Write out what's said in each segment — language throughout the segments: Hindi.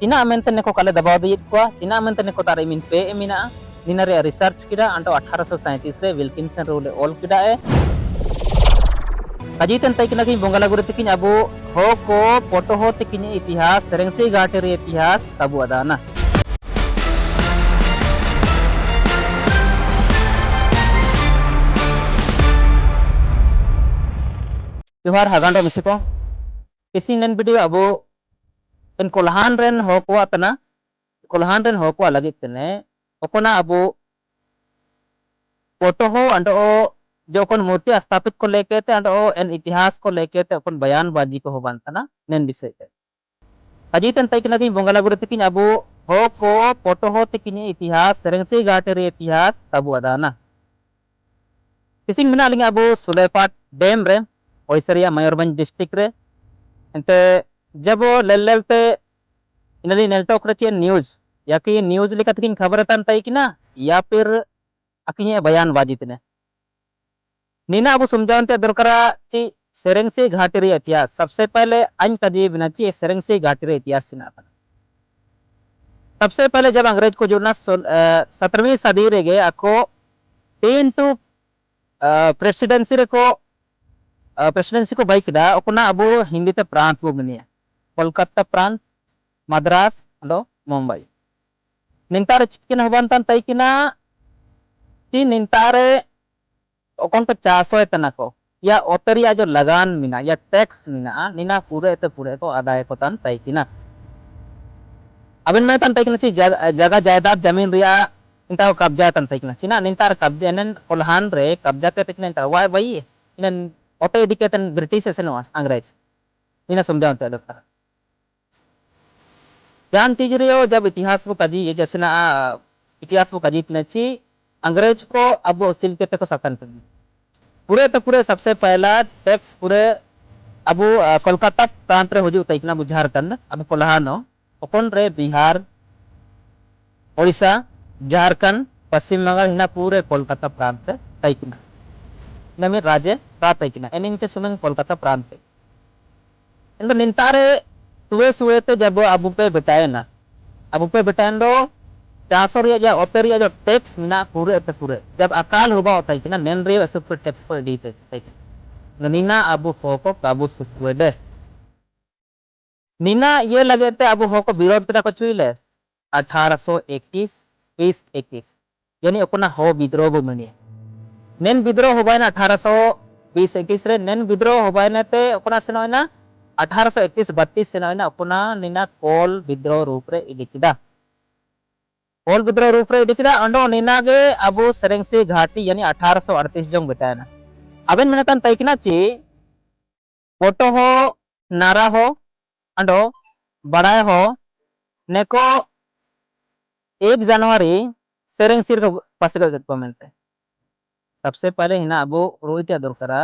Cina mente neko kale dabaw diit ko, Cina mente neko tare min pe emina, ninare research kida anto 1837 re Wilkinson rule all kida e. Kajitan tay kina kin bongala guru tikin abu ho ko poto ho tikin इतिहास सेरेंगसी घाटे रे इतिहास तबु अदाना जोहार हागांडो मिसिको किसी नन वीडियो अबो pen kolahan ren hokwa tana kolahan ren hokwa lagi tene okona abu photo हो अंडो जो अपन मूर्ति स्थापित को लेके थे अंडो एन इतिहास को लेके थे अपन बयानबाजी को हो बनता नेन विषय थे अजीतन तक नगी बंगला गुरु तकिन अबु हो को फोटो हो तकिन इतिहास सेरेंगसी घाटे रे इतिहास तबु अदाना किसिंग मिना लिंग अबु सुलेपाट डैम रे ओइसरिया मयूरभंज डिस्ट्रिक्ट रे एंते जब लेलते इनली नेलटोक रे न्यूज़ या कि न्यूज़ लिखा तकिन खबर तन तई किना या फिर अकिnya बयानबाजी तने नीना अबु समझावते दरकारा ची सेरेंगसी घाटी रे इतिहास सबसे पहले अन कदी बिना ची सेरेंगसी घाटी रे इतिहास सिना सबसे पहले जब अंग्रेज को जुड़ना 17वीं सदी रे गए अको 3 टू प्रेसिडेंसी को बाइक डा ओकना अबु हिंदी ते प्रांत बो बनिया कोलकाता प्रांत मद्रास अंडो मुंबई निंतार चिकन हवन तन तई किना ती निंतारे ओकन को चासो तना को या ओतरिया जो लगान मिना या टैक्स मिना निना पूरे को आदाय को तन तई किना अबिन में तन तई किना ची जगह जायदाद जमीन रिया इंता को कब्जा तन तई किना चिना निंतार कब्जा नन कोल्हान रे कब्जा ते तक निंता वाय भाई इनन ओते एडिकेटन ब्रिटिश से नो अंग्रेज निना समझाओ ते लोग जान चीज रियो जब इतिहास को कजी जैसे ना इतिहास को कजी तने ची अंग्रेज को अब वसील के को शासन कर पूरे सबसे पहला टैक्स पूरे अब कोलकाता प्रांत रे हुजू तैकना झारखंड अब कोल्हानो ओपन रे बिहार ओडिशा झारखंड पश्चिम बंगाल हिना पूरे कोलकाता प्रांत तैकना नमे राज्य प्रांत तैकना एनिंग के सुमन कोलकाता प्रांत इन निंतारे सुवे ते जब अब पे बताए ना अब पे बताएंदो चासो या ओपेरिया जो टैक्स मिना पूरे जब अकाल होगा होता है ना नेन रे सुपर टैक्स पर दी थे नीना अबु फोको काबू सुवे दे नीना ये लगे थे अबु फोको विरोध करा को चुइले 1821 2021 यानी ओकना हो विद्रोह बनी नेन विद्रोह होबाय ना 1820 21 रे नेन विद्रोह होबाय ना ते ओकना से ना 1831 32 से ना ओकना नीना कोल विद्रोह रूप रे इदिकिदा कोल विद्रोह रूप रे इदिकिदा अंडो नीना गे अबु सेरेंगसी घाटी यानी 1838 जोंग बेटायना अबेन मेनतन तैकिना ची फोटो हो नारा हो अंडो बड़ाय हो neko 1 जनवरी सेरेंगसी को पासे को मिलते सबसे पहले हिना अबु रोइते दरकारा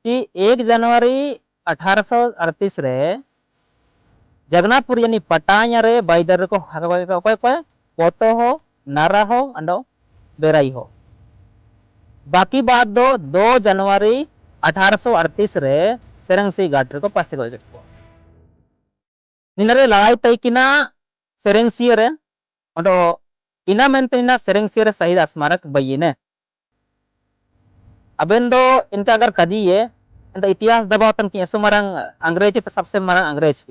कि 1 जनवरी 1838 रे जगन्नाथपुर यानी पटाया रे बाइदर को कोई फोटो हो नारा हो अंडो बेराई हो बाकी बात 2 जनवरी 1838 रे सेरेंगसी घाटी को पासे को निनरे लड़ाई तई किना सेरेंगसी रे अंडो इना मेंते इना सेरेंगसी रे शहीद स्मारक बयने अबेन दो इनका अगर कदी है इंता इतिहास दबावतन की ऐसो मरंग अंग्रेजी पे सबसे मरंग अंग्रेज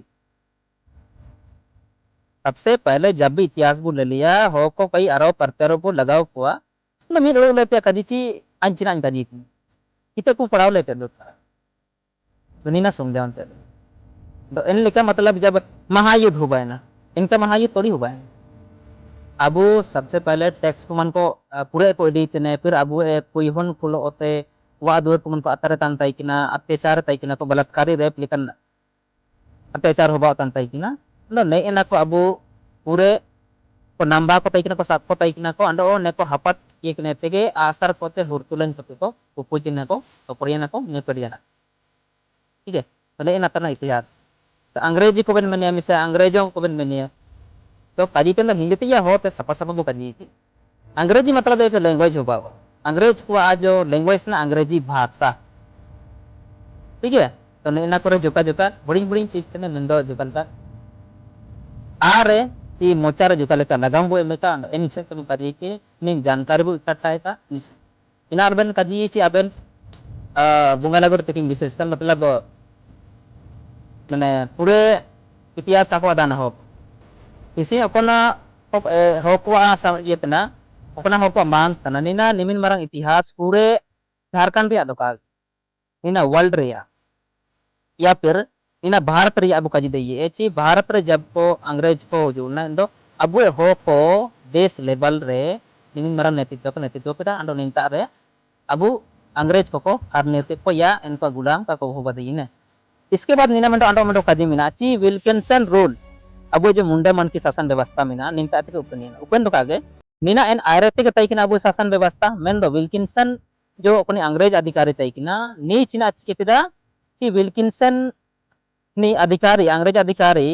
सबसे पहले जब भी इतिहास को ले लिया हो को कई आरोप प्रत्यारोप लगाओ हुआ तो मी लोग लेते कदी ची अंचिना कदी थी इते को पढ़ाओ लेते लोग तो नहीं ना समझाओ ते तो इन लिखा मतलब जब महायुद्ध हुआ है ना इनका महायुद्ध थोड़ी हुआ है अब सबसे पहले टैक्स को मन को पूरे को दी ने फिर अब कोई हन खुलो होते वाद को मन को अतर तन तई किना अत्याचार तई किना को बलात्कारी रेप लेकिन अत्याचार होबा तन तई किना no ne ena ko abu pure ko namba ko taikina ko sat ko taikina ko ando ne ko hapat ye kene tege asar ko te hurtulen ko upujina ko oporiana ko ngeperiana ठीक है तो ena तना इतिहास तो अंग्रेजी को बन मनिया मिसे अंग्रेजों को बन मनिया तो काजी के अंदर हिंदी ते या होते सपा सपा को काजी थी अंग्रेजी मतलब एक लैंग्वेज होगा अंग्रेज को आज जो लैंग्वेज ना अंग्रेजी भाषा ठीक है तो ena को जोका जोका बड़ी बड़ी चीज के नंदो जोकलता are ti mocara juta leka nagam bo emeka en se kami kadi ke ning जानकारी bu इकट्ठा था ina arben kadi ci aben bungalagor taking विशेषता मतलब मैंने पूरे इतिहास का को दाना हो इसी अपना हो को ये तना अपना हो को मान तना निना निमिन मरंग इतिहास पूरे झारखंड रे दोका निना वर्ल्ड रे या फिर ina भारत रे अबु काजी दइए एची भारत रे जब को अंग्रेज को जुना दो अबु हो को देश लेवल रे निमिन मरंग नेतृत्व केदा अंडो निंता रे अबु अंग्रेज को हर नेतृत्व या इनका गुलाम का को हो बदीने इसके बाद नीना मंडो अंडो मंडो काजी मिना ची विल्किंसन रूल अब जो मुंडे मन की शासन व्यवस्था मिना निंता के उपनियन उपेन तो कागे नीना एन आयरते के तैकिना अब शासन व्यवस्था मेन दो विल्किंसन जो अपने अंग्रेज अधिकारी तैकिना नी चिना चिकेतिदा ची विल्किंसन नी अधिकारी अंग्रेज अधिकारी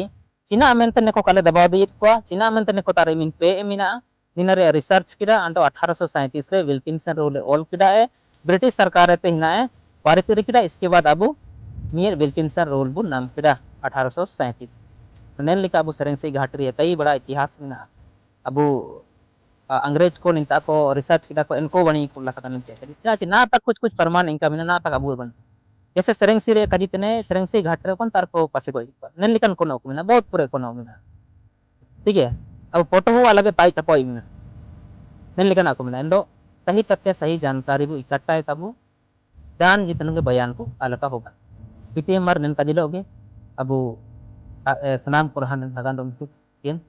चिना मेंते ने को काले दबाव दित को चिना मेंते ने को तारे मिन पे मिना निना रे रिसर्च किदा अंडो 1837 रे विल्किंसन रूल ऑल किदा है ब्रिटिश सरकार ते हिना है पारित किदा इसके बाद अब मियर विल्किंसन रूल बु नाम किदा 1837 नेल लिखा अबू सेरेंग से घाट रही कई बड़ा इतिहास में ना अबू अंग्रेज को निंता को रिसर्च किया को इनको बनी को लखता नहीं चाहिए ना तक कुछ प्रमाण इनका मिना ना तक अबू बन जैसे सेरेंग सी रे कजित ने सेरेंग से घाट रे कौन तार को पासे को नेल लिखन को नो मिना बहुत पूरे को नो मिना ठीक है अब फोटो हो अलग पाई तको मिना नेल लिखन को मिना इंदो सही तथ्य सही जानकारी bu इकट्ठा है तबु dan जितने के बयान को अलग होगा पीटीएम मार नेन कजिलोगे Abu senam kurhan dan bagandong itu, kian,